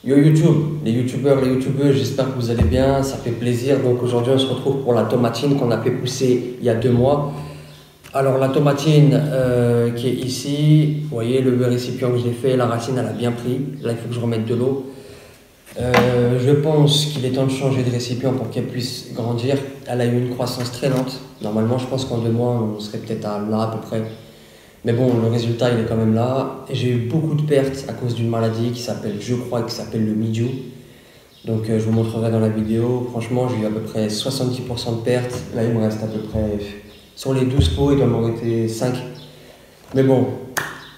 Yo YouTube, les youtubeurs, les youtubeuses, j'espère que vous allez bien, ça fait plaisir. Donc aujourd'hui on se retrouve pour la tomatine qu'on a fait pousser il y a 2 mois. Alors la tomatine qui est ici, vous voyez le récipient que j'ai fait, la racine elle a bien pris. Là il faut que je remette de l'eau. Je pense qu'il est temps de changer de récipient pour qu'elle puisse grandir. Elle a eu une croissance très lente. Normalement je pense qu'en 2 mois on serait peut-être là à peu près. Mais bon, le résultat, il est quand même là. J'ai eu beaucoup de pertes à cause d'une maladie qui s'appelle, je crois, qui s'appelle le mildiou. Donc, je vous montrerai dans la vidéo. Franchement, j'ai eu à peu près 70% de pertes. Là, il me reste à peu près, sur les 12 pots, il doit m'en rester 5. Mais bon,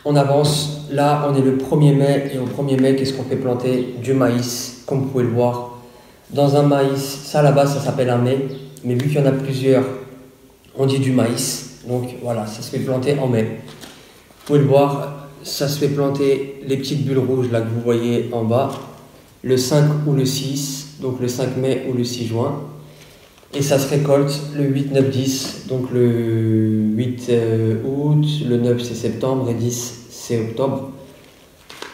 on avance. Là, on est le 1er mai. Et au 1er mai, qu'est-ce qu'on fait planter? Du maïs, comme vous pouvez le voir. Dans un maïs, ça là-bas, ça s'appelle un mai. Mais vu qu'il y en a plusieurs, on dit du maïs. Donc voilà, ça se fait planter en mai. Vous pouvez le voir, ça se fait planter les petites bulles rouges là que vous voyez en bas, le 5 ou le 6, donc le 5 mai ou le 6 juin. Et ça se récolte le 8, 9, 10, donc le 8 août, le 9 c'est septembre et 10 c'est octobre.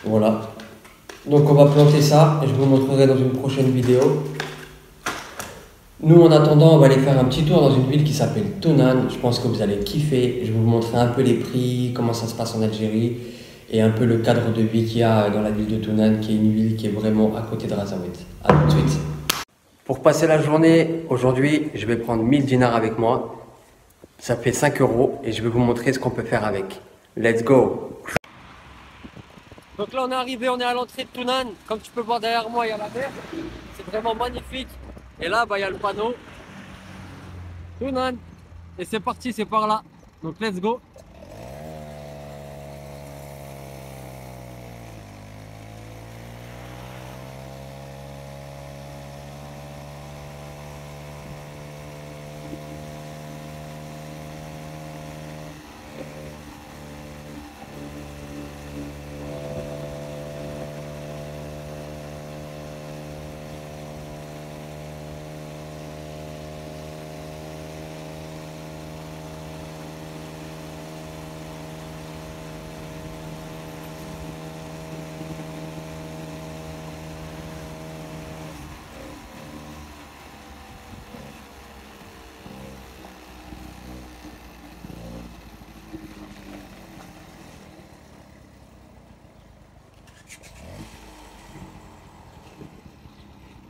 Voilà. Donc on va planter ça et je vous montrerai dans une prochaine vidéo. Nous, en attendant, on va aller faire un petit tour dans une ville qui s'appelle Tounan. Je pense que vous allez kiffer. Je vais vous montrer un peu les prix, comment ça se passe en Algérie et un peu le cadre de vie qu'il y a dans la ville de Tounan, qui est une ville qui est vraiment à côté de Razaouet. A tout de suite. Pour passer la journée, aujourd'hui, je vais prendre 1000 dinars avec moi. Ça fait 5 € et je vais vous montrer ce qu'on peut faire avec. Let's go! Donc là, on est arrivé, on est à l'entrée de Tounan. Comme tu peux voir derrière moi, il y a la mer. C'est vraiment magnifique. Et là, bah, il y a le panneau Tounan. Et c'est parti, c'est par là. Donc, let's go.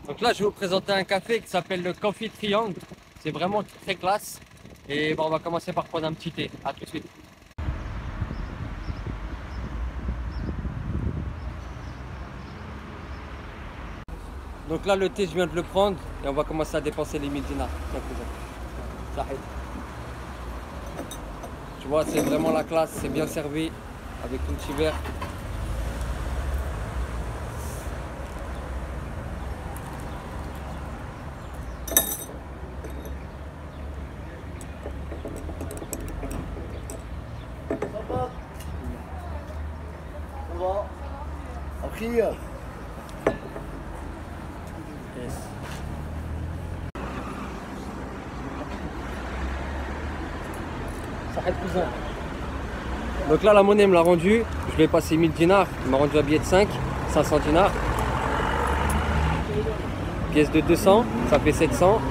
Donc là, je vais vous présenter un café qui s'appelle le Coffee Triangle. C'est vraiment très classe. Et bon, on va commencer par prendre un petit thé. A tout de suite. Donc là, le thé, je viens de le prendre. Et on va commencer à dépenser les 1000 dinars. Ça aide. Tu vois, c'est vraiment la classe. C'est bien servi. Avec un petit verre. Yes. Ça aide cousin. Donc là, la monnaie me l'a rendu. Je lui ai passé 1000 dinars. Il m'a rendu un billet de 500 dinars. Pièce de 200, ça fait 700.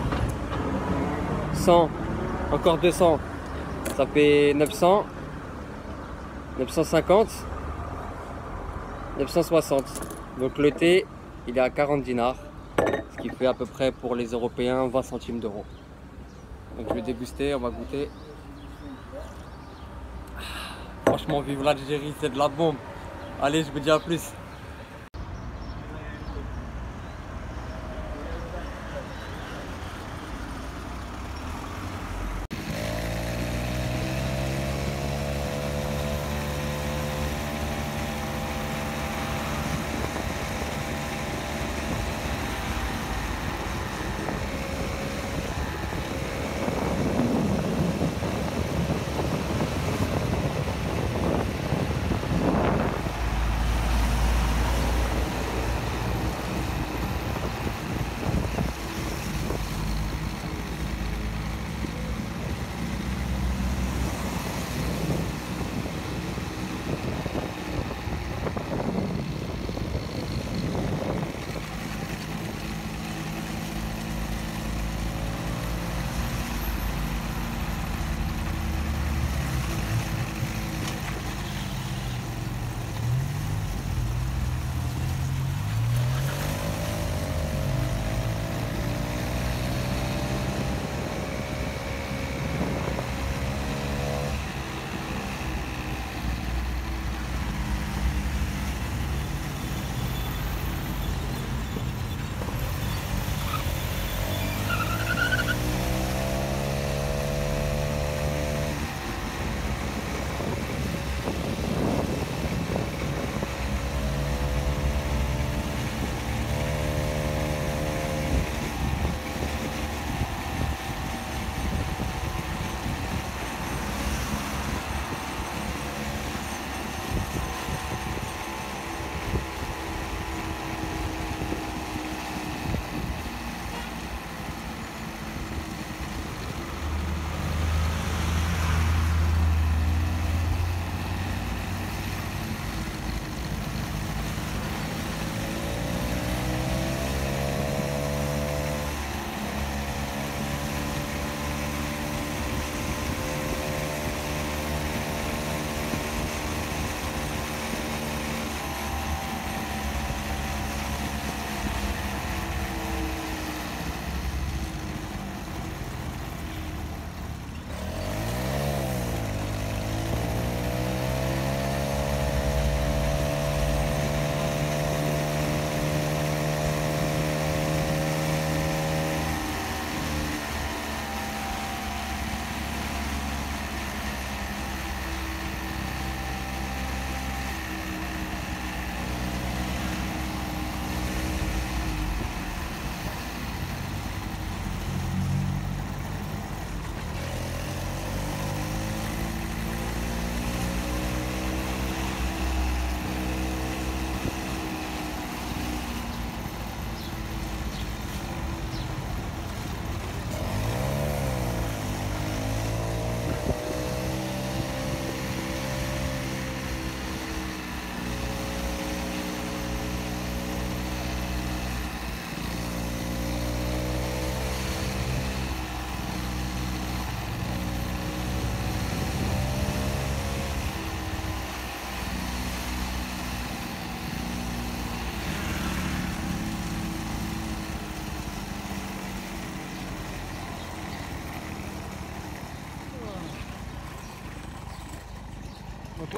100, encore 200, ça fait 900. 950. 960. Donc le thé, il est à 40 dinars. Ce qui fait à peu près pour les Européens 20 centimes d'euros. Donc je vais déguster, on va goûter. Franchement, vive l'Algérie, c'est de la bombe. Allez, je vous dis à plus.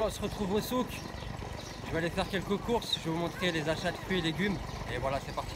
on se retrouve au souk. Je vais aller faire quelques courses, je vais vous montrer les achats de fruits et légumes. Et voilà, c'est parti.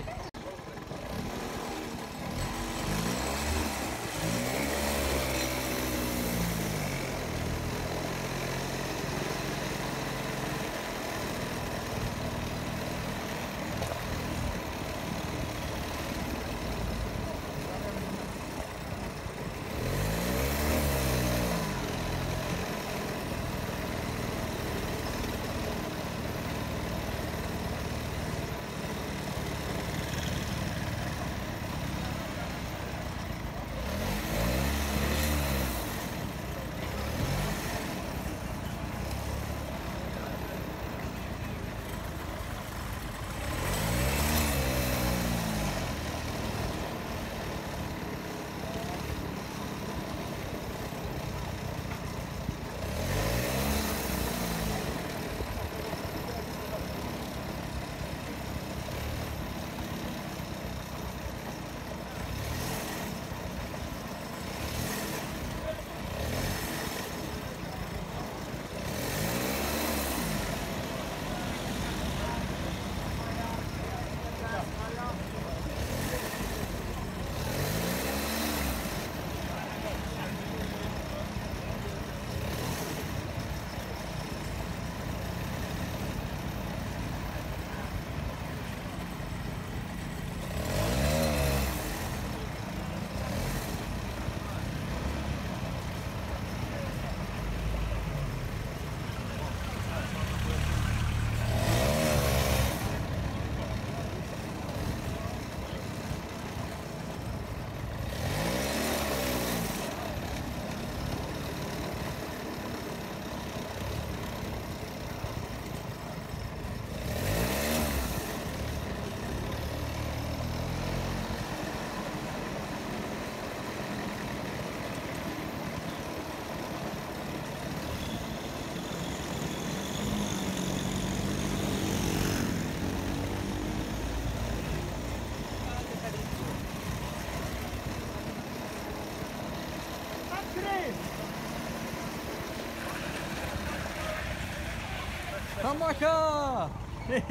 Samaka. Hey,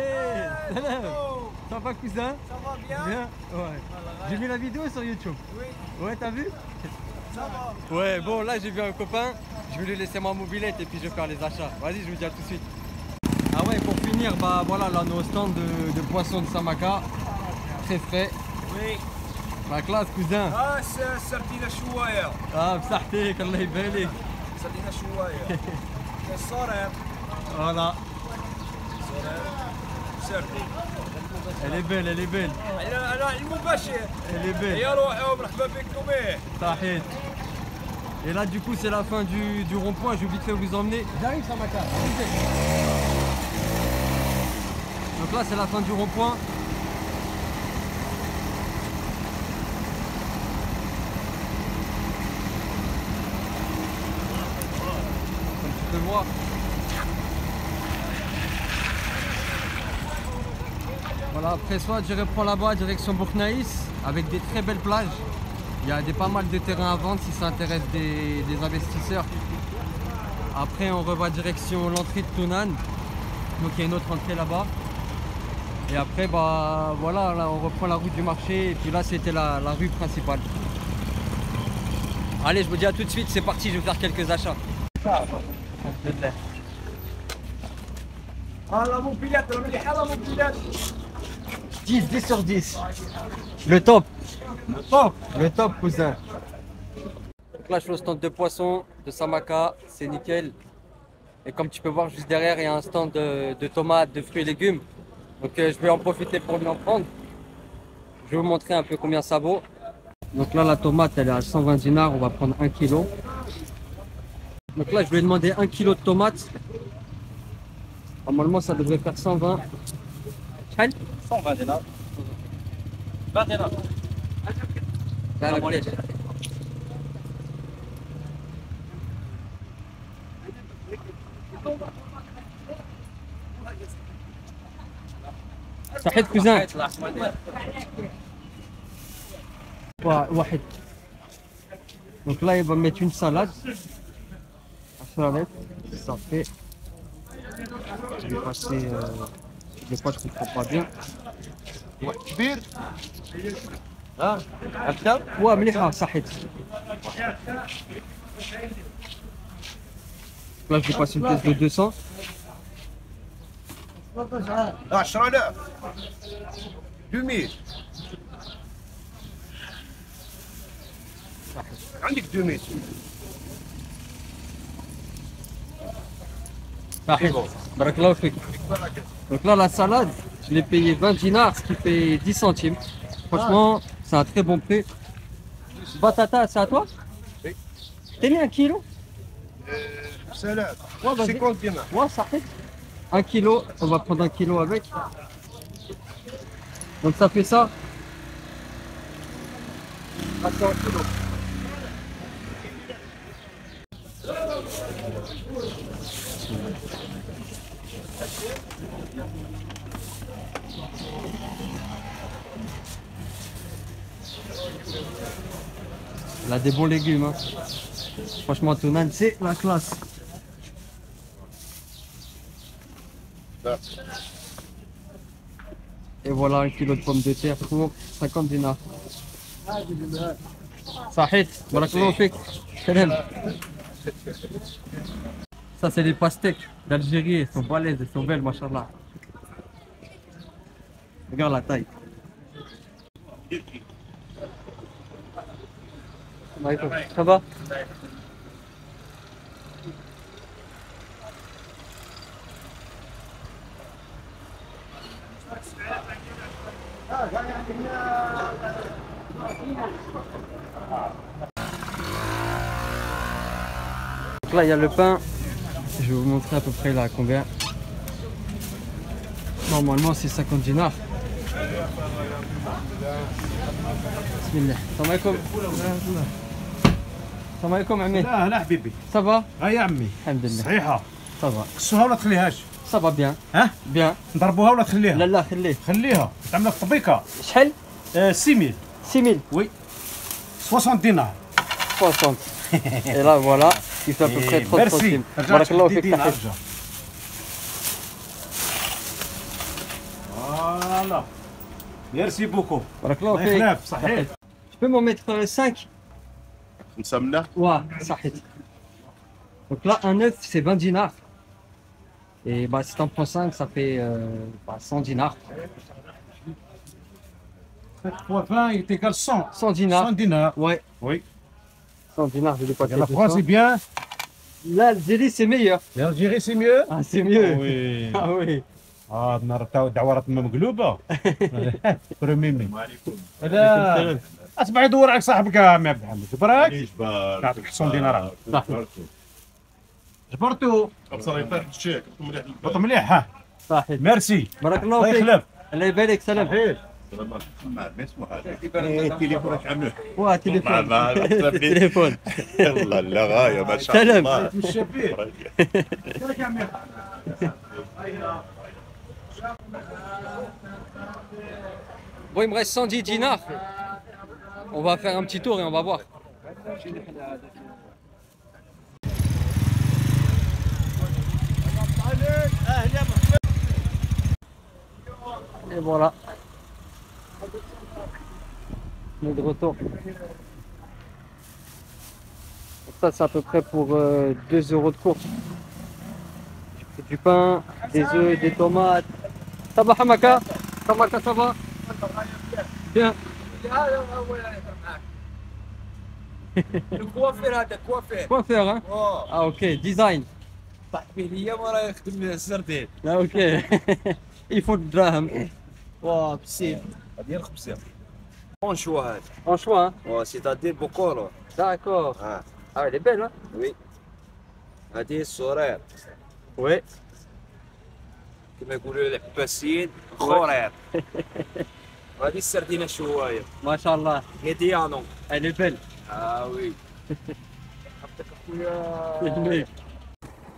salam. Ça va cousin? Ça va bien? Bien. Ouais. J'ai vu la vidéo sur YouTube. Oui. Ouais, t'as vu? Ça va. Ouais, bon là j'ai vu un copain, je vais lui laisser ma mobilette et puis je vais faire les achats. Vas-y, je vous dis à tout de suite. Ah ouais, pour finir, bah voilà, là on est au stand de poissons de Samaka. Très frais. Oui. La classe cousin. Ah, سردينة شواية. Ah, بصحتك الله يبارك. سردينة شواية. الصرف. Voilà. سردين. Elle est belle, elle est belle. أنا المباشر. Elle est belle. يا روحي ومرحبا بكم إيه. Tahit. Et là du coup c'est la fin du rond-point, j'ai vite fait vous emmener. J'arrive Samaka. Donc là c'est la fin du rond-point. Comme tu peux voir. Voilà, après soit je reprends là-bas direction Bourgnaïs avec des très belles plages. Il y a pas mal de terrains à vendre si ça intéresse des investisseurs. Après on revoit direction l'entrée de Tounan. Donc il y a une autre entrée là-bas. Et après bah voilà, là on reprend la route du marché et puis là c'était la rue principale. Allez, je vous dis à tout de suite, c'est parti, je vais faire quelques achats. هلا موبيلات رمي حلا موبيلات. 10 sur 10. Le top. Le top cousin. Donc là je suis au stand de poissons de Samaka, c'est nickel. Et comme tu peux voir juste derrière il y a un stand de tomates, de fruits et légumes. Donc je vais en profiter pour lui en prendre. Je vais vous montrer un peu combien ça vaut. Donc là la tomate elle est à 120 dinars, on va prendre 1 kg. Donc là je vais demander 1 kg de tomates. Normalement ça devrait faire 120. 120 دينار. 20 دينار. صحيت كوزان واحد. Donc là il va mettre une salade. Ça fait Je vais passer. Des fois, je comprends pas bien. كبير ها اكثر. مليحة صحيت. Là, je vais passer une pièce de 200. 10000 2000 عندك 2000 Barakallahu fik. Donc là, la salade, je l'ai payé 20 dinars, ce qui fait 10 centimes. Franchement, c'est un très bon prix. Batata, c'est à toi? Oui. T'as mis 1 kilo? سلام Ouais, vas-y. 50 دينار Ouais, ça fait 1 kilo. On va prendre 1 kilo avec. Donc ça fait ça. Ah, c'est 1 kilo. Elle a des bons légumes. Hein. Franchement, Tounan, c'est la classe. Et voilà 1 kilo de pommes de terre pour 50 dinars. Sahit, barakallahu fik. Salam. Ça, c'est les pastèques d'Algérie. Elles sont balèzes, elles sont belles, machallah. Regarde la taille. Ça va? Donc là, il y a le pain. Je vais vous montrer à peu près là combien. Normalement, c'est 50 dinars. Bismillah. Salam alaikum. Salam alaikum, Ami. لا لا حبيبي Ça va? ها يا عمي Alhamdulillah. صحيحه Ça va. قصوها ولا تخليهاش Ça va bien. ها Bien. نضربوها ولا تخليها لا لا خليه. خليها تعمل لك طبيكه شحال؟ 6000 6000. وي 60 دينار 60. Et là, voilà. Il fait à peu près 30 ميرسي centimes. رجعت Barakallahu 10 fik, دينار Sahit. رجع فوالا ميرسي بوكو Barakallahu الله fik. يخلف صحيح Tu peux m'en mettre 5? مسمنه Ouais, Sahit. Donc là, un œuf, c'est 20 dinars. Et bah, si t'en prends 5, ça fait 100 dinars. 20 il t'égale 100 100 dinars. 100 دينار Ouais, Oui. 100 dinars, je l'ai pas fait. La France est bien. L'Algérie, c'est meilleur. L'Algérie c'est mieux. Ah, c'est mieux. Oui. Ah oui. النهار تاع دعوات مقلوبه برميمي عليكم لا السلام. اصبح يدور عليك صاحبك عمي عبد الحميد برك نعطيك 100 دينار جبرتو ابصر يطيح الشيك مليح بط مليح ها صحيح. ميرسي بارك الله الله فيك. يخلف الله يبارك. سلام. ما اسمه هذا تليفونك عملوه واه تليفون. مع تليفون. يلا لا غايه ما شاء سلام. الله الشبيه Bon, il me reste 110 dinars. On va faire un petit tour et on va voir. Et voilà. On est de retour. Donc ça, c'est à peu près pour 2 € de course. J'ai pris du pain, des œufs, des tomates. Ça va, Hamaka? Hamaka, ça va? Bien. الكوافير هذا كوافير Quoi faire, hein? Ah, ok. Design. صاحبي ليا وراه يخدم السردين Ah, ok. Il faut de draham. واه بسيف ديال 5 اونشوا هذا En choix, hein? واه سيتادير بوكولو D'accord. اه Ah, elle est belle, hein? وي هذه السرير Oui. كما يقولوا العباسيين خورير وهذه السردينه الشوايه Machallah. هي ديانو Elle est belle. اه وي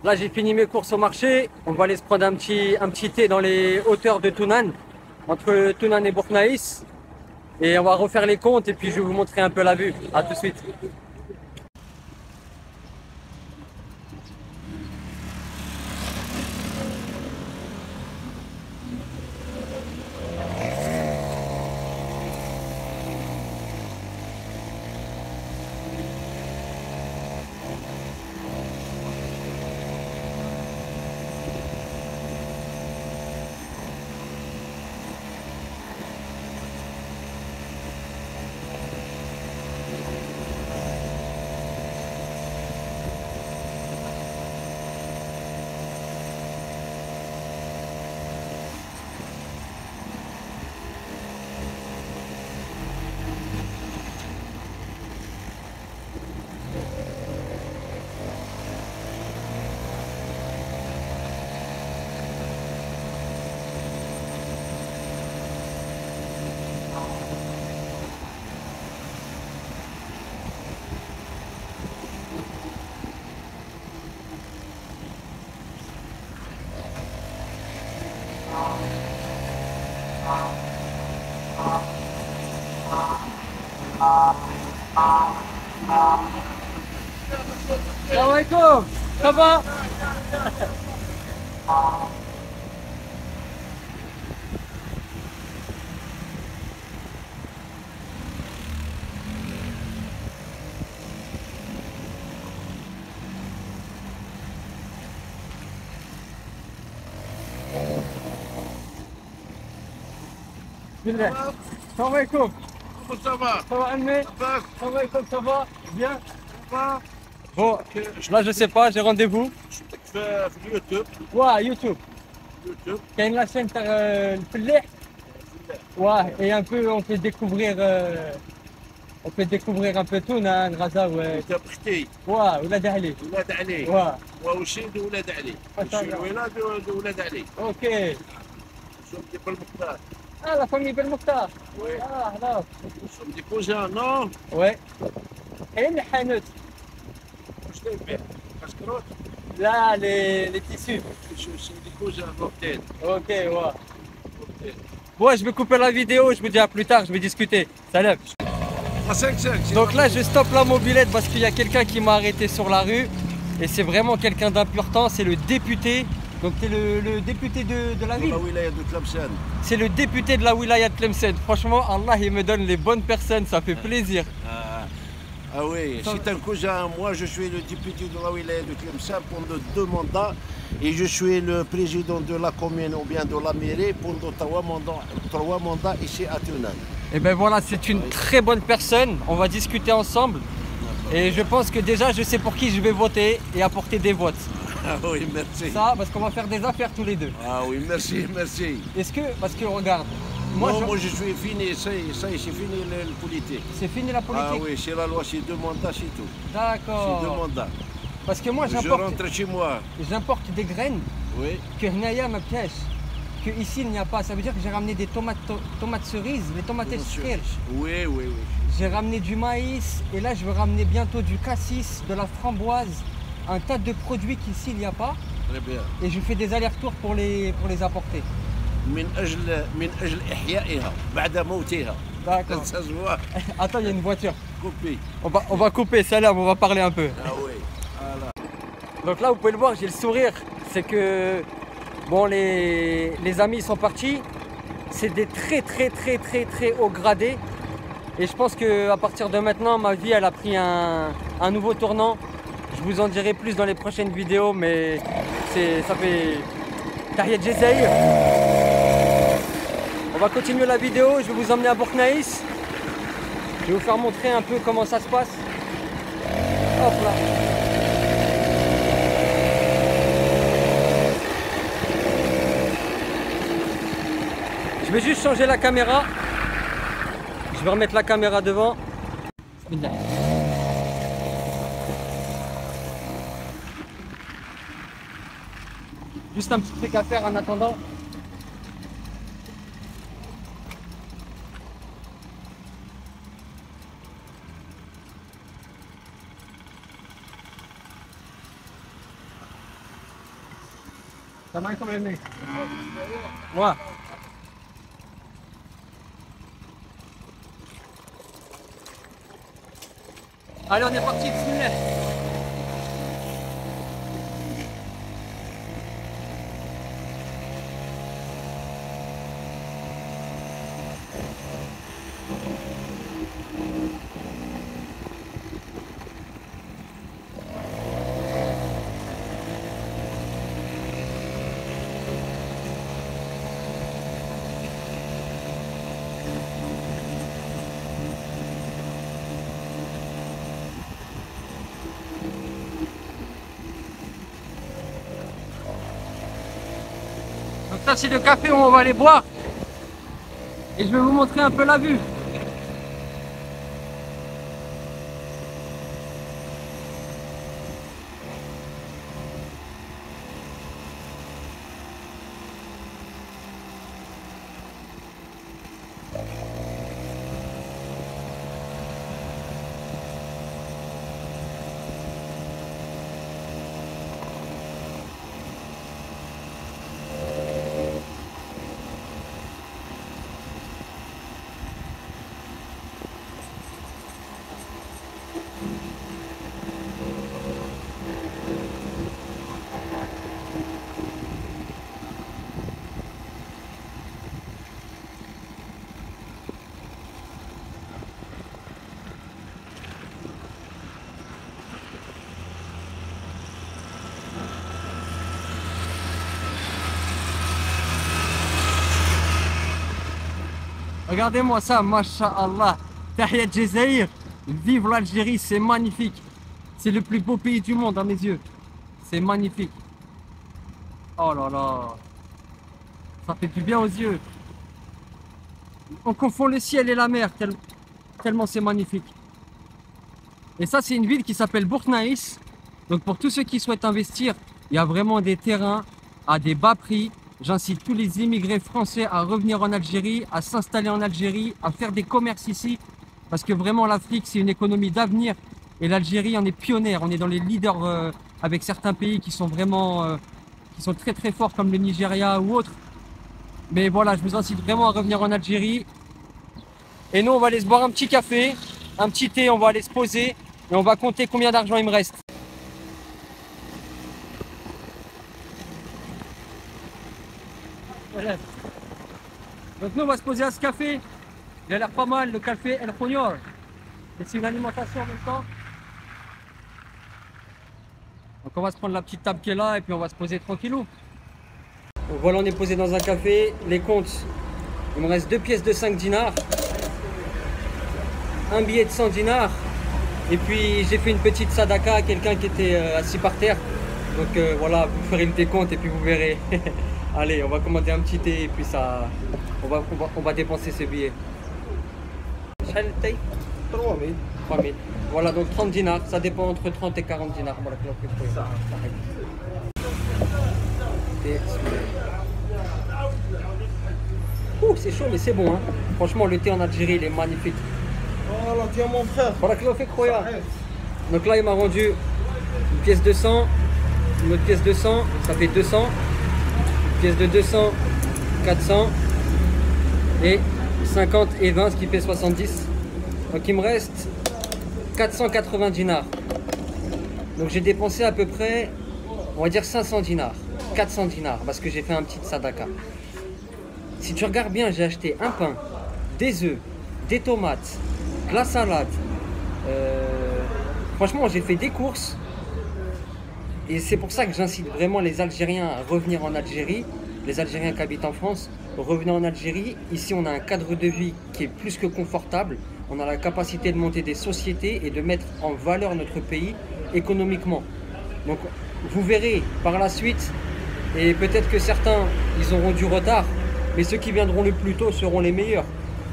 Là, j'ai fini mes courses au marché. On va aller se prendre un petit thé dans les hauteurs de Tounan, entre Tounan et Bourknaïs. Et on va refaire les comptes et puis je vais vous montrer un peu la vue. A tout de suite. alaikum. Ça va? Bismillah. Salam alaikum. Comment ça va? Ça va, Amé? Va? Salam alaikum, ça va? Bien? Bon, là je sais pas, j'ai rendez-vous. في اليوتيوب Ouais, YouTube. يوتيوب كاين la chaîne تاع الفلاح. Ouais, et un peu on peut découvrir un peu tout, Gaza, ouais. انت بختي Ouais, ولاد علي. ولاد علي Ouais. ووشيد ولاد علي ما شاء وشي الله. الولاد ولاد علي Ok. شوف دي بالمختار Ah, la famille Belmokhtar. Oui. Ah, là. شوف دي كوزان نو Ouais. كاين الحانوت. واش تبيع كسكروت Là, les tissus. شوف دي كوزان روتين Ok, ouais. روتين Bon, je vais couper la vidéo, je vous dis à plus tard, je vais discuter. Salut. 5 Donc là, je stoppe la mobilette parce qu'il y a quelqu'un qui m'a arrêté sur la rue. Et c'est vraiment quelqu'un d'important, c'est le député. Donc c'est le député de la ville. ولاية تلمسان C'est le député de la wilaya de Tlemcen. Franchement, Allah, il me donne les bonnes personnes, ça fait plaisir. Ah oui, c'est un cousin. Moi, je suis le député de la wilaya de Tlemcen pendant 2 mandats et je suis le président de la commune ou bien de la mairie pendant 3 mandats ici à Tunan. Et ben voilà, c'est une très bonne personne. On va discuter ensemble. Et je pense que déjà, je sais pour qui je vais voter et apporter des votes. Ah oui, merci. Ça, parce qu'on va faire des affaires tous les deux. Ah oui, merci, merci. Est-ce que, parce que regarde, moi, Moi, je suis fini, ça y est, c'est fini le politique. c'est fini la Ah politique. oui, c'est la loi, c'est 2 mandats, c'est tout. C'est 2 D'accord. mandats. Parce que moi, Je rentre chez moi. j'importe des graines Oui. que Hnaya me piège. Que ici il n'y a pas. Ça veut dire que j'ai ramené des tomates cerises, les tomates Bien sûr. fraîches. Oui, oui, oui. J'ai ramené du maïs et là je vais ramener bientôt du cassis, de la framboise, un tas de produits qu'ici il n'y a pas. Très bien. Et je fais des allers-retours pour les apporter. من أجل إحيائها بعد موتها. D'accord. Ça se voit. Attends, il y a une voiture. Coupé. On va couper, salam, on va parler un peu. Ah oui. Voilà. Donc là, vous pouvez le voir, j'ai le sourire. C'est que, bon, les amis sont partis. C'est des très hauts gradés. Et je pense qu'à partir de maintenant, ma vie, elle a pris un nouveau tournant. Je vous en dirai plus dans les prochaines vidéos, mais ça fait... Tahiyat Jezaïr. On va continuer la vidéo, je vais vous emmener à Bourknaïs. Je vais vous faire montrer un peu comment ça se passe. Hop là. Je vais juste changer la caméra. Je vais remettre la caméra devant. Bismillah. Juste un petit truc à faire en attendant. Ça va comme les mecs. Ouais. Allez, on est parti, bismillah. Donc ça c'est le café où on va aller boire. Et je vais vous montrer un peu la vue. Regardez-moi ça, masha'Allah. Tahiyat Jazair. Vive l'Algérie, c'est magnifique. C'est le plus beau pays du monde à mes yeux. C'est magnifique. Oh là là. Ça fait du bien aux yeux. On confond le ciel et la mer, tellement c'est magnifique. Et ça, c'est une ville qui s'appelle Bourg-Naïs. Donc pour tous ceux qui souhaitent investir, il y a vraiment des terrains à des bas prix. J'incite tous les immigrés français à revenir en Algérie, à s'installer en Algérie, à faire des commerces ici. Parce que vraiment l'Afrique, c'est une économie d'avenir. Et l'Algérie en est pionnière. On est dans les leaders avec certains pays qui sont vraiment qui sont très très forts comme le Nigeria ou autres. Mais voilà, je vous incite vraiment à revenir en Algérie. Et nous, on va aller se boire un petit café, un petit thé, on va aller se poser et on va compter combien d'argent il me reste. Voilà. Donc nous, on va se poser à ce café. Il a l'air pas mal, le café El Khounior. Et c'est une alimentation en même temps. Donc on va se prendre la petite table qui est là et puis on va se poser tranquillou. Donc voilà, on est posé dans un café. Les comptes, il me reste 2 pièces de 5 dinars, un billet de 100 dinars. Et puis j'ai fait une petite sadaka à quelqu'un qui était assis par terre. Donc voilà, vous ferez le décompte et puis vous verrez. Allez, on va commander un petit thé et puis ça, on va dépenser ce billet. 3000. 3000. Voilà, donc 30 dinars, ça dépend entre 30 et 40 dinars. Voilà, c'est chaud mais c'est bon hein. Franchement le thé en Algérie il est magnifique. Voilà, tiens mon frère. Voilà que l'on fait croire. Donc là il m'a rendu une pièce de 100, une autre pièce de 100, ça fait 200, une pièce de 200, 400 et 50 et 20 ce qui fait 70. Donc il me reste 480 dinars. Donc j'ai dépensé à peu près, on va dire 500 dinars, 400 dinars parce que j'ai fait un petit sadaka. Si tu regardes bien, j'ai acheté un pain, des œufs, des tomates, de la salade. Franchement, j'ai fait des courses. Et c'est pour ça que j'incite vraiment les Algériens à revenir en Algérie. Les Algériens qui habitent en France, revenez en Algérie. Ici, on a un cadre de vie qui est plus que confortable. On a la capacité de monter des sociétés et de mettre en valeur notre pays économiquement. Donc, vous verrez par la suite, et peut-être que certains, ils auront du retard, mais ceux qui viendront le plus tôt seront les meilleurs.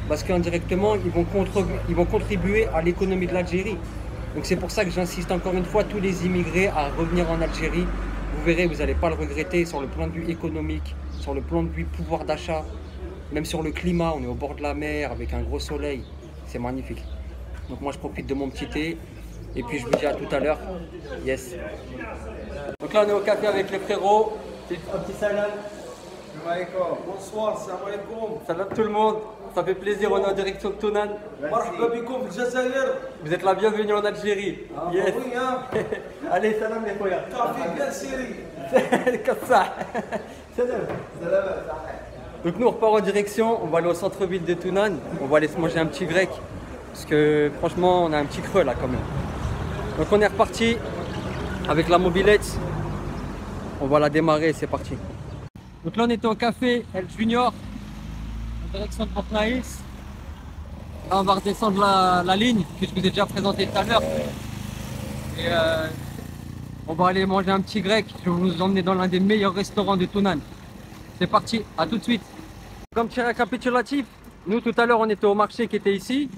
Parce qu'indirectement, ils vont contribuer à l'économie de l'Algérie. Donc c'est pour ça que j'insiste encore une fois, tous les immigrés à revenir en Algérie. Vous verrez, vous n'allez pas le regretter sur le plan de vue économique, sur le plan de vue pouvoir d'achat, même sur le climat. On est au bord de la mer avec un gros soleil. C'est magnifique. Donc moi je profite de mon petit thé. Et puis je vous dis à tout à l'heure. Yes. Donc là on est au café avec les frérots. Un petit salam. Bonsoir, salam alaikum. Salam tout le monde. Ça fait plaisir, on est en direction de Tounan. Vous êtes la bienvenue en Algérie. Yes. Oui, hein. Allez, salam les frères. Café bien serré. Salam. Donc nous on repart en direction, on va aller au centre-ville de Tounan. On va aller se manger un petit grec. Parce que franchement on a un petit creux là quand même. Donc on est reparti avec la mobilette. On va la démarrer, c'est parti. Donc là on était au café El Junior, en direction de Bourg-Naïs. Là on va redescendre la ligne que je vous ai déjà présenté tout à l'heure. Et on va aller manger un petit grec. Je vais vous emmener dans l'un des meilleurs restaurants de Tounan. C'est parti, à tout de suite. Comme petit récapitulatif, nous tout à l'heure on était au marché qui était ici.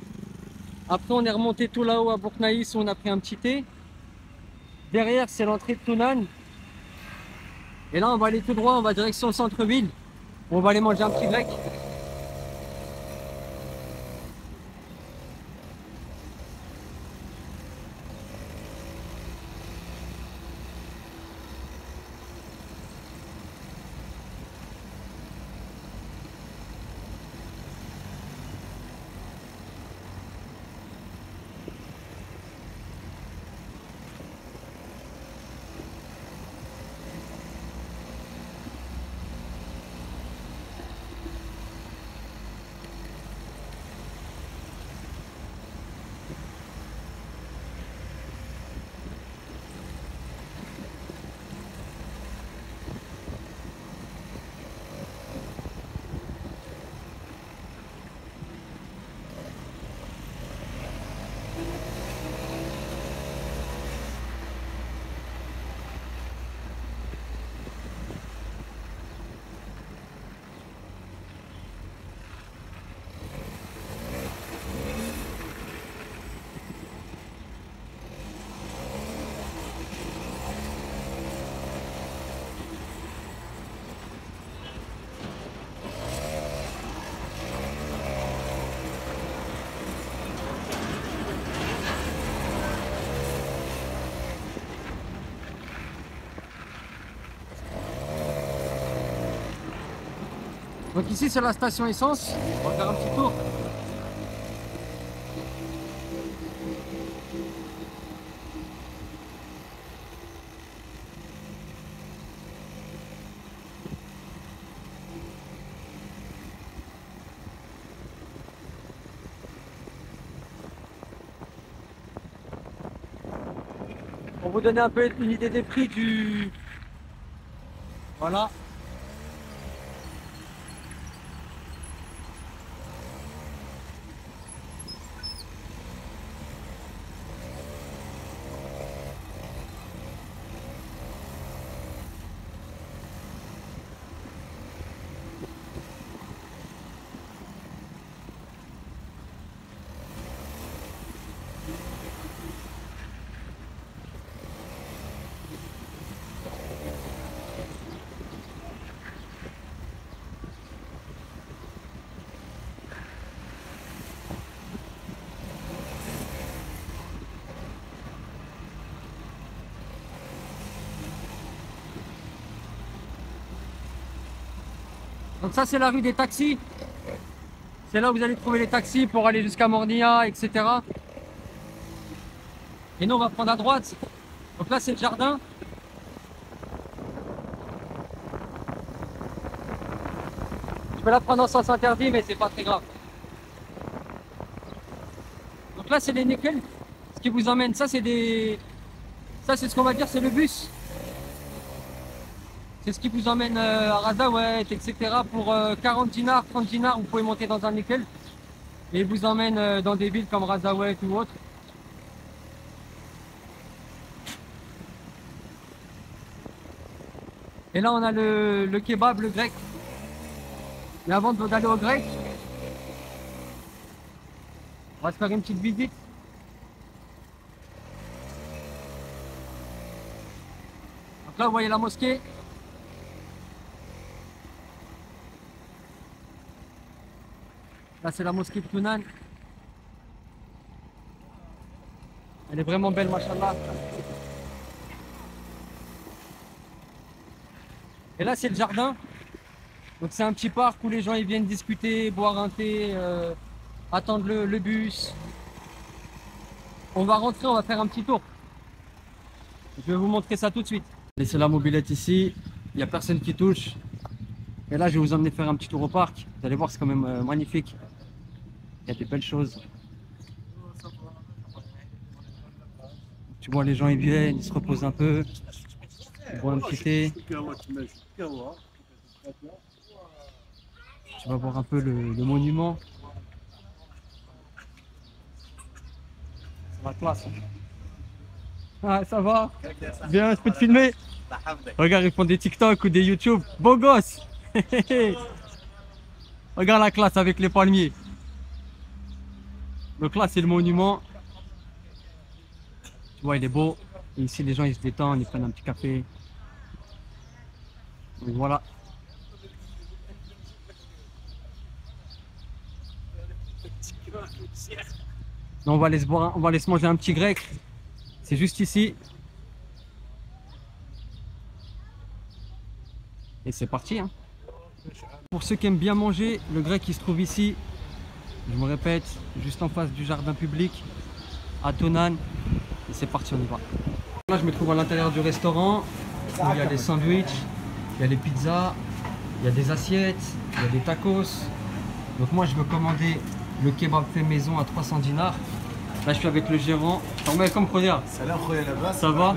Après on est remonté tout là-haut à Bourg-Naïs où on a pris un petit thé. Derrière c'est l'entrée de Tounan. Et là on va aller tout droit, on va direction le centre-ville. On va aller manger un petit grec. Donc ici c'est la station essence, on va faire un petit tour. Pour vous donner un peu une idée des prix du... Voilà. Donc ça c'est la rue des taxis. C'est là où vous allez trouver les taxis pour aller jusqu'à Mornia, etc. Et nous on va prendre à droite. Donc là c'est le jardin. Je peux la prendre en sens interdit mais c'est pas très grave. Donc là c'est les nickels. Ce qui vous emmène, ça c'est des... Ça c'est ce qu'on va dire, c'est le bus. C'est ce qui vous emmène à Razawet, etc. Pour 40 dinars, 30 dinars, vous pouvez monter dans un nickel. Et il vous emmène dans des villes comme Razawet ou autre. Et là on a le kebab, le grec. Mais avant d'aller au grec, on va se faire une petite visite. Donc là vous voyez la mosquée. Là c'est la mosquée de Tounan. Elle est vraiment belle, machallah. Et là c'est le jardin. Donc c'est un petit parc où les gens ils viennent discuter, boire un thé, attendre le bus. On va rentrer, on va faire un petit tour. Je vais vous montrer ça tout de suite. Laissez la mobilette ici, il n'y a personne qui touche. Et là je vais vous emmener faire un petit tour au parc. Vous allez voir, c'est quand même magnifique. Il y a des belles choses. Tu vois, les gens ils viennent, ils se reposent un peu. Ils boivent un petit thé. Tu vas voir un peu le monument. C'est la classe. Ah, ça va? Bien, je peux te filmer? Regarde, ils font des TikTok ou des YouTube. Beau gosse! Regarde la classe avec les palmiers. Donc là, c'est le monument. Tu vois, il est beau. Et ici, les gens, ils se détendent, ils prennent un petit café. Donc voilà. Donc, on va aller se manger un petit grec. C'est juste ici. Et c'est parti, hein. Pour ceux qui aiment bien manger, le grec il se trouve ici. Je me répète, juste en face du jardin public, à Tounan. Et c'est parti, on y va. Là, je me trouve à l'intérieur du restaurant. Où il y a des sandwichs, il y a les pizzas, il y a des assiettes, il y a des tacos. Donc moi, je veux commander le kebab fait maison à 300 dinars. Là, je suis avec le gérant. Ça va?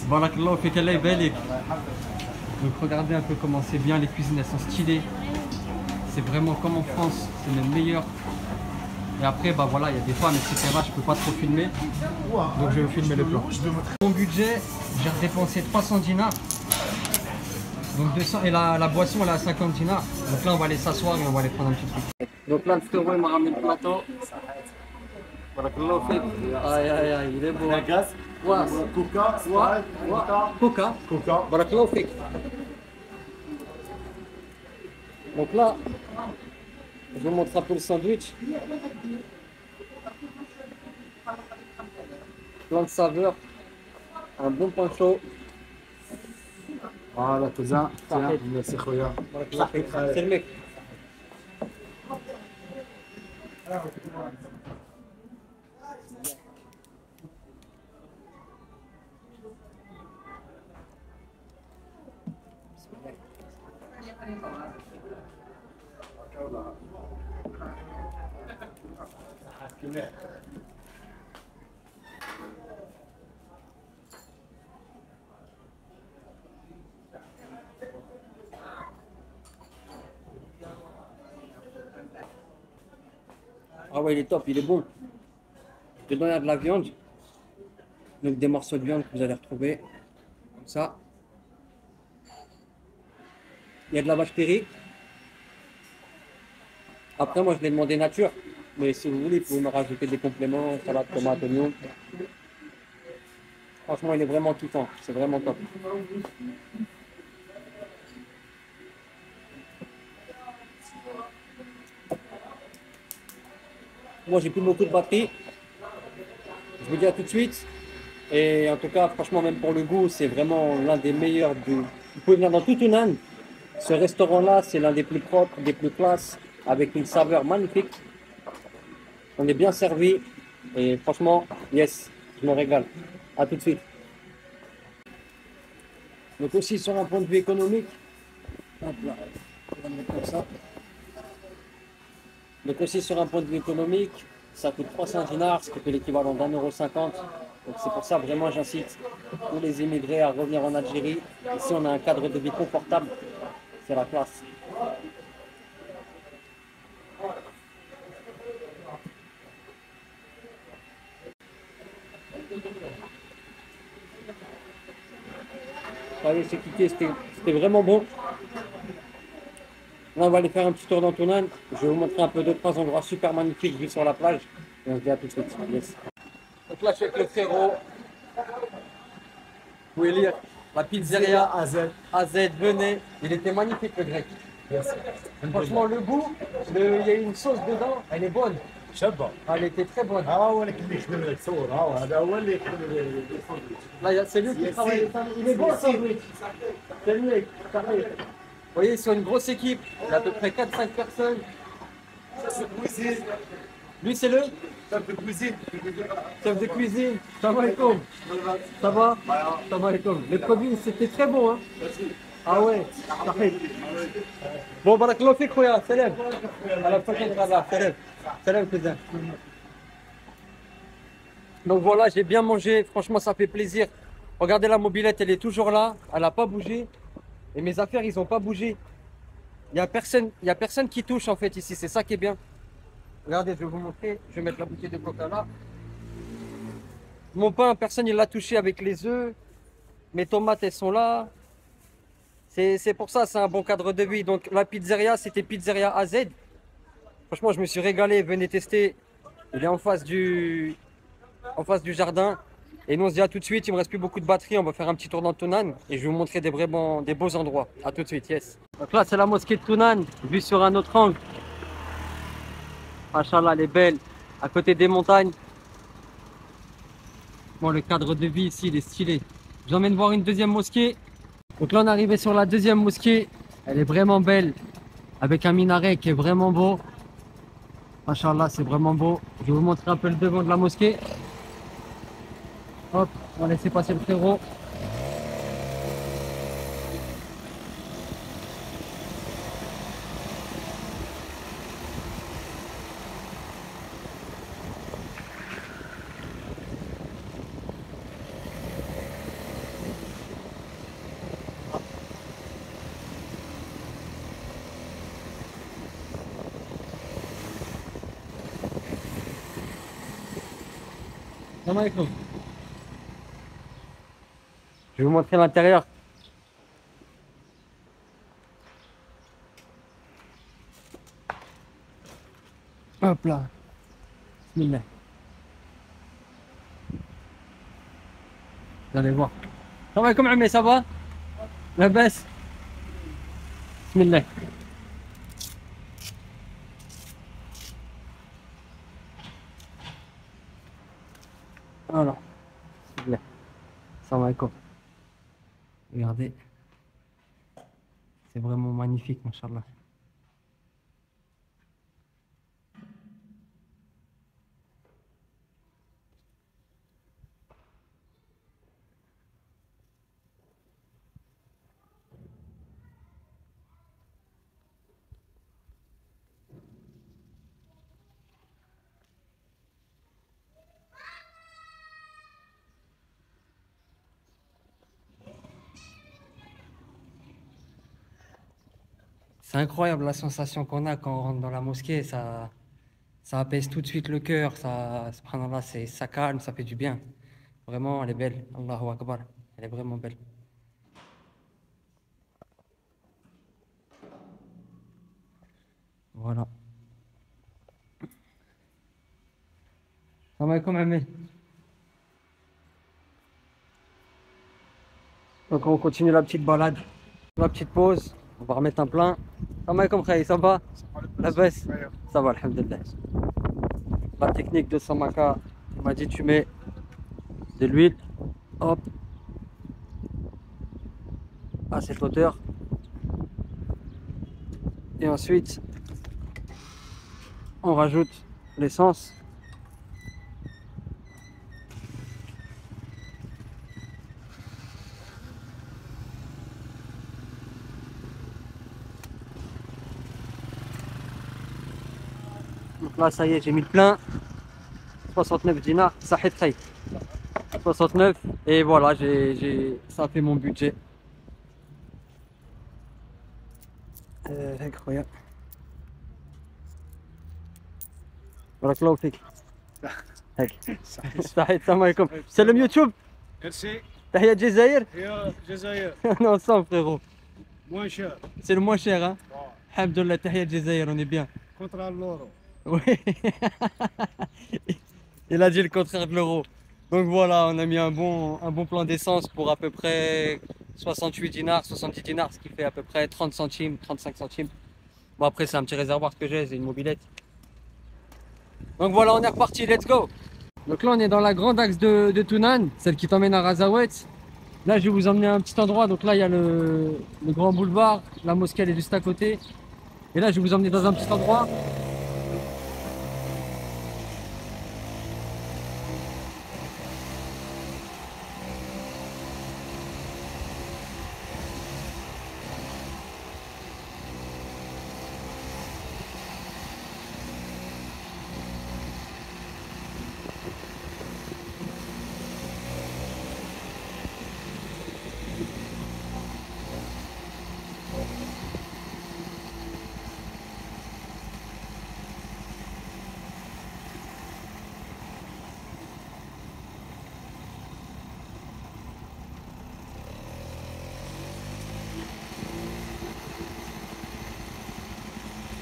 Barakallahu fik, Allah ybarik. Donc regardez un peu comment c'est bien, les cuisines elles sont stylées. C'est vraiment comme en France, c'est même meilleur. Et après, bah voilà, il y a des femmes, etc. Je peux pas trop filmer. Donc je vais filmer le plat. Mon budget, j'ai dépensé 300 dinars. Donc 200, et la boisson elle est à 50 dinars. Donc là on va aller s'asseoir et on va aller prendre un petit truc. Donc là le frérot il m'a ramené le plateau. Barakallahu fik. Aïe aïe aïe, il est beau. Ouais. Coca, Coca. Barakallahu fik. Donc là, je vous montre un peu le sandwich. Plein de saveurs. Un bon pain chaud. Voilà, cousin. Tiens, merci, Khoya. C'est le mec. Ah ouais, il est top, il est bon. Dedans, il y a de la viande. Donc des morceaux de viande que vous allez retrouver. Comme ça. Il y a de la vache qui rit. Après, moi, je l'ai demandé nature. Mais si vous voulez, vous pouvez me rajouter des compléments, salade, tomate, oignon. Franchement, il est vraiment kiffant. C'est vraiment top. Moi, j'ai plus beaucoup de batterie. Je vous dis à tout de suite. Et en tout cas, franchement, même pour le goût, c'est vraiment l'un des meilleurs du. Vous pouvez venir dans toute Hunan. Ce restaurant-là, c'est l'un des plus propres, des plus classes, avec une saveur magnifique. On est bien servi. Et franchement, yes, je me régale. À tout de suite. Donc aussi sur un point de vue économique. Hop là, on va le mettre comme ça. Donc aussi sur un point de vue économique, ça coûte 300 dinars, ce qui fait l'équivalent d'1,50 €. Donc c'est pour ça vraiment j'incite tous les immigrés à revenir en Algérie. Ici on a un cadre de vie confortable, c'est la classe. Allez, c'est cliqué, c'était vraiment bon. Là, on va aller faire un petit tour dans Tounan. Je vais vous montrer un peu deux, trois endroits super magnifiques vus sur la plage. Et on se dit à tout de suite. Yes. Donc là, je suis avec le frérot. Vous pouvez lire la pizzeria AZ. Venez. Il était magnifique le grec. Franchement, le goût, il y a une sauce dedans, elle est bonne. شابه. Elle était très bonne. هو اللي كنا يخدم لك صور هذا هو اللي يخدم Là, c'est lui qui travaille. Il est bon le sandwich. C'est lui. Vous voyez, ils sont une grosse équipe. Il y a à peu près 4-5 personnes. Lui, c'est le chef de cuisine. chef de cuisine. Salam alaikum. Ça va? Salam alaikum. Les produits, c'était très bon. Hein? Ah ouais. Bon, barakallahu fik, khoya. Salam. À la prochaine, Inch'Allah. Salam. Salam, cousin. Donc voilà, j'ai bien mangé. Franchement, ça fait plaisir. Regardez, la mobilette, elle est toujours là. Elle n'a pas bougé. Et mes affaires, ils n'ont pas bougé. Il n'y a personne qui touche en fait ici. C'est ça qui est bien. Regardez, je vais vous montrer. Je vais mettre la bouteille de coca là. Mon pain, personne ne l'a touché avec les œufs. Mes tomates, elles sont là. C'est pour ça, c'est un bon cadre de vie. Donc la pizzeria, c'était Pizzeria AZ. Franchement, je me suis régalé. Venez tester. Il est en face du jardin. Et nous on se dit à tout de suite, il me reste plus beaucoup de batterie, on va faire un petit tour dans Tounan et je vais vous montrer des beaux endroits. À tout de suite, yes. Donc là c'est la mosquée de Tounan, vue sur un autre angle. Machallah, elle est belle, à côté des montagnes. Bon, le cadre de vie ici, il est stylé. Je vous emmène voir une deuxième mosquée. Donc là on est arrivé sur la deuxième mosquée, elle est vraiment belle, avec un minaret qui est vraiment beau. Machallah, c'est vraiment beau. Je vais vous montrer un peu le devant de la mosquée. Hop, on va laisser passer le frérot. Salam alaikum. Je vais vous montrer l'intérieur. Hop là. Bismillah. Vous allez voir. Salam alaikum, Amé, ça va? La baisse. Bismillah. Voilà. Bismillah. Salam alaikum. Regardez. C'est vraiment magnifique, machallah. C'est incroyable la sensation qu'on a quand on rentre dans la mosquée. Ça apaise tout de suite le cœur. Subhanallah, ça calme, ça fait du bien. Vraiment, elle est belle. Allahu Akbar. Elle est vraiment belle. Voilà. Salam alaikum, Amé. Donc on continue la petite balade, la petite pause. On va remettre un plein. Salam alaikum, Khaï, ça va? La baisse? Ça va, alhamdulillah. La technique de Samaka, il m'a dit tu mets de l'huile, hop, à cette hauteur. Et ensuite, on rajoute l'essence. Donc là, ça y est, j'ai mis le plein. 69 dinars, ça fait très. 69, et voilà, ça fait mon budget. Incroyable. بارك الله فيك. هيك صحيح. السلام عليكم. سلم يوتيوب. Merci. تحية الجزائر. يا جزائر. Non, ensemble frérot. Moins cher. C'est le moins cher hein. Bon. Alhamdoulilah, تحية الجزائر, on est bien. Contre l'euro. Oui. Il a dit le contraire de l'euro. Donc voilà, on a mis un bon plan d'essence pour à peu près 68 dinars, 70 dinars, ce qui fait à peu près 30 centimes, 35 centimes. Bon après c'est un petit réservoir que j'ai, c'est une mobilette. Donc voilà, on est reparti, let's go. Donc là on est dans la grande axe de Tounan, celle qui t'emmène à Razawet. Là je vais vous emmener à un petit endroit, donc là il y a le grand boulevard, la mosquée elle est juste à côté. Et là je vais vous emmener dans un petit endroit.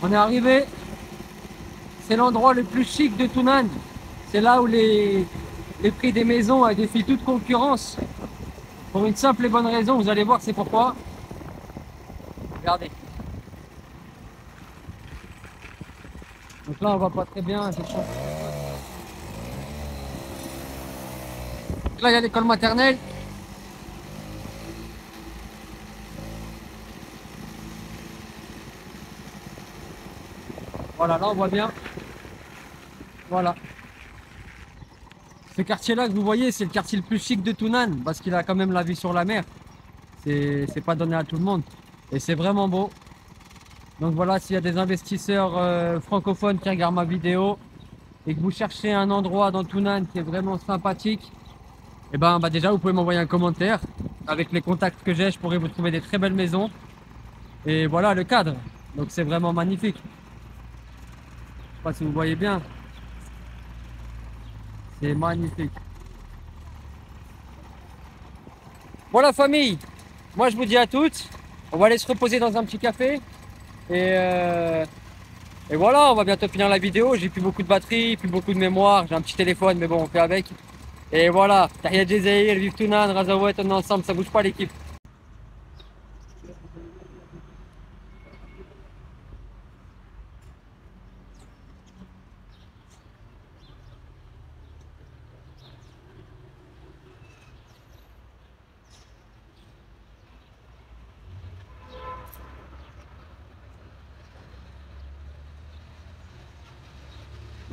On est arrivé, c'est l'endroit le plus chic de Tounan. C'est là où les prix des maisons défient toute concurrence. Pour une simple et bonne raison, vous allez voir c'est pourquoi. Regardez. Donc là on va pas très bien, c'est chaud. Donc là il y a l'école maternelle. Voilà, là on voit bien. Voilà. Ce quartier-là que vous voyez, c'est le quartier le plus chic de Tounan, parce qu'il a quand même la vue sur la mer. C'est pas donné à tout le monde. Et c'est vraiment beau. Donc voilà, s'il y a des investisseurs francophones qui regardent ma vidéo et que vous cherchez un endroit dans Tounan qui est vraiment sympathique, et ben déjà vous pouvez m'envoyer un commentaire. Avec les contacts que j'ai, je pourrais vous trouver des très belles maisons. Et voilà le cadre. Donc c'est vraiment magnifique. Je sais pas si vous voyez bien. C'est magnifique. Voilà famille, moi je vous dis à toutes, on va aller se reposer dans un petit café. Et voilà, on va bientôt finir la vidéo. J'ai plus beaucoup de batterie, plus beaucoup de mémoire. J'ai un petit téléphone, mais bon, on fait avec. Et voilà, Tahia Jazair, vive Tounan, Razawet, on est ensemble, ça bouge pas l'équipe.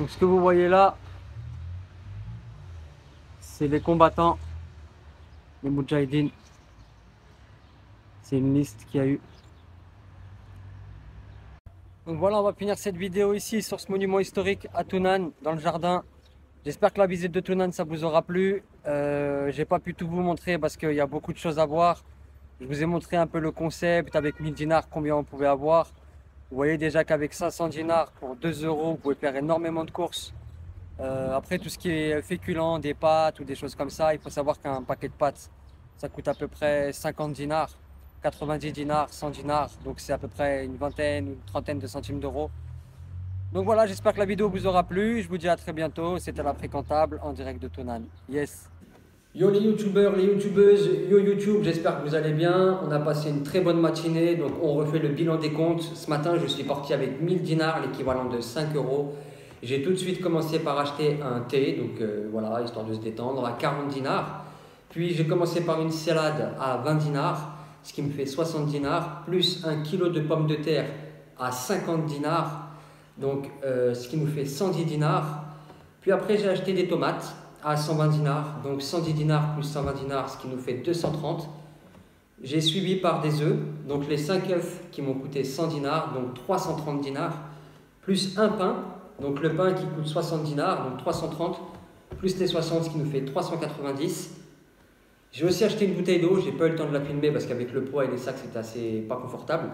Donc ce que vous voyez là, c'est les combattants, les Moudjahidines. C'est une liste qu'il y a eu. Donc voilà, on va finir cette vidéo ici sur ce monument historique à Tounan, dans le jardin. J'espère que la visite de Tounan, ça vous aura plu. J'ai pas pu tout vous montrer parce qu'il y a beaucoup de choses à voir. Je vous ai montré un peu le concept avec 1000 dinars, combien on pouvait avoir. Vous voyez déjà qu'avec 500 dinars pour 2 €, vous pouvez faire énormément de courses. Après, tout ce qui est féculent, des pâtes ou des choses comme ça, il faut savoir qu'un paquet de pâtes, ça coûte à peu près 50 dinars, 90 dinars, 100 dinars. Donc c'est à peu près une vingtaine ou une trentaine de centimes d'euros. Donc voilà, j'espère que la vidéo vous aura plu. Je vous dis à très bientôt. C'était La Fréquentable en direct de Tounan. Yes. Yo les youtubeurs, les youtubeuses, yo YouTube, j'espère que vous allez bien. On a passé une très bonne matinée, donc on refait le bilan des comptes. Ce matin, je suis parti avec 1000 dinars, l'équivalent de 5 €. J'ai tout de suite commencé par acheter un thé, donc voilà, histoire de se détendre, à 40 dinars. Puis j'ai commencé par une salade à 20 dinars, ce qui me fait 60 dinars, plus 1 kilo de pommes de terre à 50 dinars, donc ce qui nous fait 110 dinars. Puis après, j'ai acheté des tomates à 120 dinars, donc 110 dinars plus 120 dinars, ce qui nous fait 230. J'ai suivi par des œufs, donc les 5 œufs qui m'ont coûté 100 dinars, donc 330 dinars, plus un pain, donc le pain qui coûte 60 dinars, donc 330, plus les 60, ce qui nous fait 390. J'ai aussi acheté une bouteille d'eau, j'ai pas eu le temps de la filmer parce qu'avec le poids et les sacs, c'était assez pas confortable.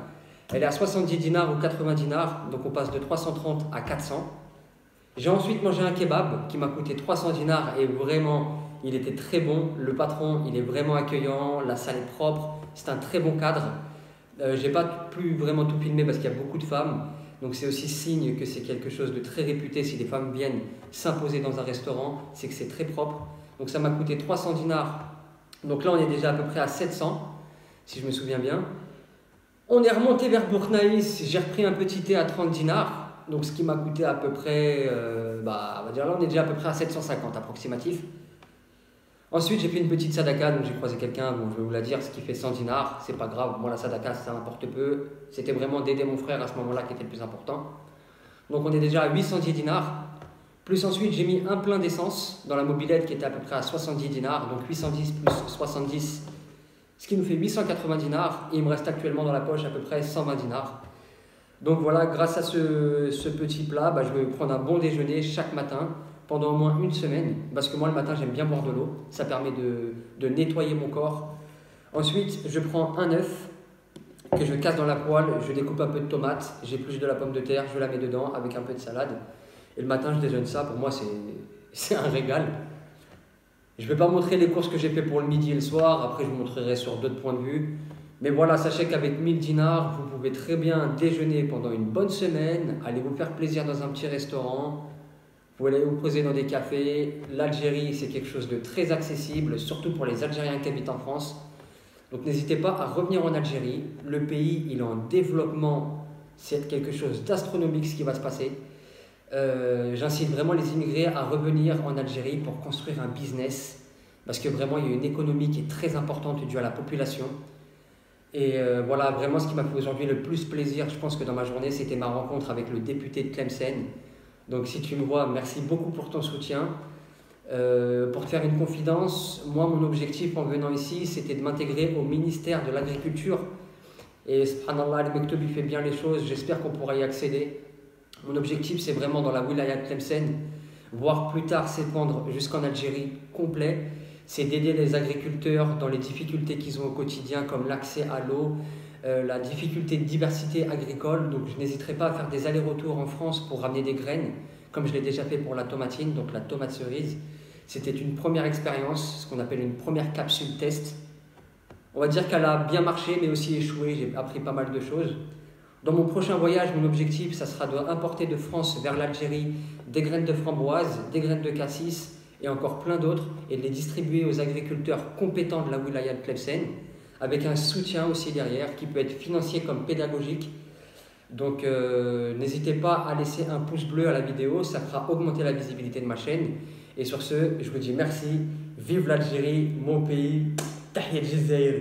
Elle est à 70 dinars ou 80 dinars, donc on passe de 330 à 400. J'ai ensuite mangé un kebab qui m'a coûté 300 dinars et vraiment, il était très bon. Le patron, il est vraiment accueillant, la salle est propre, c'est un très bon cadre. J'ai pas pu vraiment tout filmer parce qu'il y a beaucoup de femmes. Donc c'est aussi signe que c'est quelque chose de très réputé. Si des femmes viennent s'imposer dans un restaurant, c'est que c'est très propre. Donc ça m'a coûté 300 dinars. Donc là, on est déjà à peu près à 700, si je me souviens bien. On est remonté vers Bourknaïs, j'ai repris un petit thé à 30 dinars. Donc ce qui m'a coûté à peu près, on va dire là on est déjà à peu près à 750 approximatif. Ensuite j'ai fait une petite sadaka, donc j'ai croisé quelqu'un, bon je vais vous la dire, ce qui fait 100 dinars, c'est pas grave, moi la sadaka ça importe peu. C'était vraiment d'aider mon frère à ce moment-là qui était le plus important. Donc on est déjà à 810 dinars. Plus ensuite j'ai mis un plein d'essence dans la mobilette qui était à peu près à 70 dinars, donc 810 plus 70, ce qui nous fait 880 dinars. Et il me reste actuellement dans la poche à peu près 120 dinars. Donc voilà, grâce à ce petit plat, je vais prendre un bon déjeuner chaque matin pendant au moins une semaine. Parce que moi le matin j'aime bien boire de l'eau, ça permet de nettoyer mon corps. Ensuite je prends un œuf que je casse dans la poêle, je découpe un peu de tomate, j'épluche de la pomme de terre, je la mets dedans avec un peu de salade. Et le matin je déjeune ça, pour moi c'est un régal. Je ne vais pas montrer les courses que j'ai fait pour le midi et le soir, après je vous montrerai sur d'autres points de vue. Mais voilà, sachez qu'avec 1000 dinars, vous pouvez très bien déjeuner pendant une bonne semaine, aller vous faire plaisir dans un petit restaurant, vous pouvez aller vous poser dans des cafés. L'Algérie, c'est quelque chose de très accessible, surtout pour les Algériens qui habitent en France. Donc n'hésitez pas à revenir en Algérie. Le pays, il est en développement, c'est quelque chose d'astronomique ce qui va se passer. J'incite vraiment les immigrés à revenir en Algérie pour construire un business, parce que vraiment, il y a une économie qui est très importante due à la population. Et voilà, vraiment ce qui m'a fait aujourd'hui le plus plaisir, je pense que dans ma journée, c'était ma rencontre avec le député de Tlemcen. Donc si tu me vois, merci beaucoup pour ton soutien. Pour te faire une confidence, moi mon objectif en venant ici, c'était de m'intégrer au ministère de l'Agriculture. Et subhanallah, le Mektoub il fait bien les choses, j'espère qu'on pourra y accéder. Mon objectif c'est vraiment dans la wilaya de Tlemcen, voire plus tard s'étendre jusqu'en Algérie complet. C'est d'aider les agriculteurs dans les difficultés qu'ils ont au quotidien, comme l'accès à l'eau, la difficulté de diversité agricole. Donc je n'hésiterai pas à faire des allers-retours en France pour ramener des graines, comme je l'ai déjà fait pour la tomatine, donc la tomate cerise. C'était une première expérience, ce qu'on appelle une première capsule test. On va dire qu'elle a bien marché, mais aussi échoué, j'ai appris pas mal de choses. Dans mon prochain voyage, mon objectif, ça sera d'importer de France vers l'Algérie des graines de framboise, des graines de cassis, et encore plein d'autres, et de les distribuer aux agriculteurs compétents de la wilaya de Tlemcen, avec un soutien aussi derrière, qui peut être financier comme pédagogique. Donc n'hésitez pas à laisser un pouce bleu à la vidéo, ça fera augmenter la visibilité de ma chaîne. Et sur ce, je vous dis merci, vive l'Algérie, mon pays, Tahir Jizair.